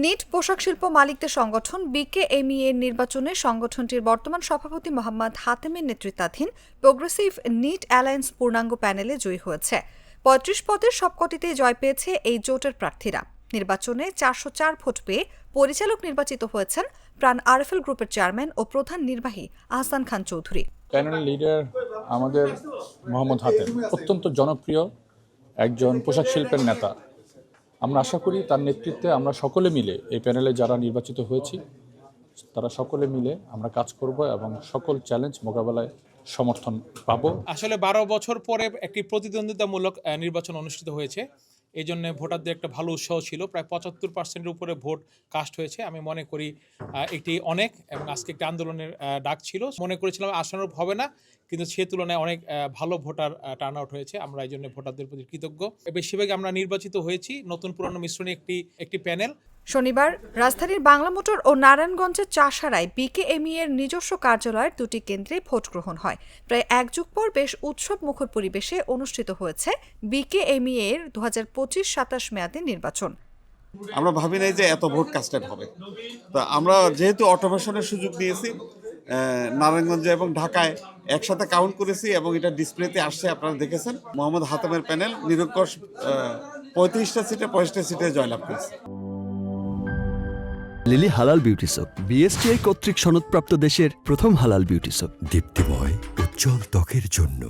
NEET পোশাক শিল্প মালিকদের সংগঠন বিকেএমই এর নির্বাচনে সংগঠনটির বর্তমান সভাপতি মোহাম্মদ হাতেমের নেতৃত্বাধীন প্রোগ্রেসিভ নিট অ্যালায়েন্স পূর্ণাঙ্গ প্যানেলে জয়ী হয়েছে। ৩৫ পদের সবকটিতেই জয় পেয়েছে এই জোটের প্রার্থীরা। নির্বাচনে ৪০৪ ভোট পেয়ে পরিচালক নির্বাচিত হয়েছেন প্রাণ আরএফএল গ্রুপের চেয়ারম্যান ও প্রধান নির্বাহী আহসান খান চৌধুরী। প্যানেল লিডার আমাদের মোহাম্মদ হাতেম অত্যন্ত জনপ্রিয় একজন পোশাক শিল্পের নেতা। আমরা আশা করি তার নেতৃত্বে আমরা সকলে মিলে এই প্যানেলে যারা নির্বাচিত হয়েছি তারা সকলে মিলে আমরা কাজ করব এবং সকল চ্যালেঞ্জ মোকাবেলায় সমর্থন পাব। আসলে ১২ বছর পরে একটি প্রতিদ্বন্দ্বিতামূলক নির্বাচন অনুষ্ঠিত হয়েছে। এই জন্য ভোটারদের একটা ভালো উৎসাহ ছিল। প্রায় ৭৫%-এর উপরে ভোট কাস্ট হয়েছে। আমি মনে করি এটি অনেক, এবং আজকে একটি আন্দোলনের ডাক ছিল। মনে করেছিলাম আশানুরূপ হবে না, কিন্তু সে তুলনায় অনেক ভালো ভোটার টার্ন আউট হয়েছে। আমরা এই জন্য ভোটারদের প্রতি কৃতজ্ঞ। বেশিরভাগ আমরা নির্বাচিত হয়েছি নতুন পুরানো মিশ্রণে একটি প্যানেল। শনিবার রাজধানীর বাংলা মোটর ও নারায়ণগঞ্জের চাষারায় বিকেএমই এর নিজস্ব কার্যালয়ের দুটি কেন্দ্রে ভোট গ্রহণ হয়। প্রায় এক যুগ পর বেশ উৎসব মুখর পরিবেশে অনুষ্ঠিত হয়েছে বিকেএমই এর ২০২৫-২৭ মেয়াদে নির্বাচন। আমরা ভাবি নাই যে এত ভোট কাস্টেড হবে। তো আমরা যেহেতু অটোমেশনের সুযোগ দিয়েছি, নারায়ণগঞ্জে এবং ঢাকায় একসাথে কাউন্ট করেছি এবং এটা ডিসপ্লেতে আসছে, আপনারা দেখেছেন। মোহাম্মদ হাতেমের প্যানেল নিরঙ্কুশ ৩৫টা সিটে ৬৫টা সিটে জয়লাভ করেছে। লিলি হালাল বিউটি সোপ, বিএসটিআই কর্তৃক সনদপ্রাপ্ত দেশের প্রথম হালাল বিউটি সোপ, দীপ্তিময় উজ্জ্বল ত্বকের জন্য।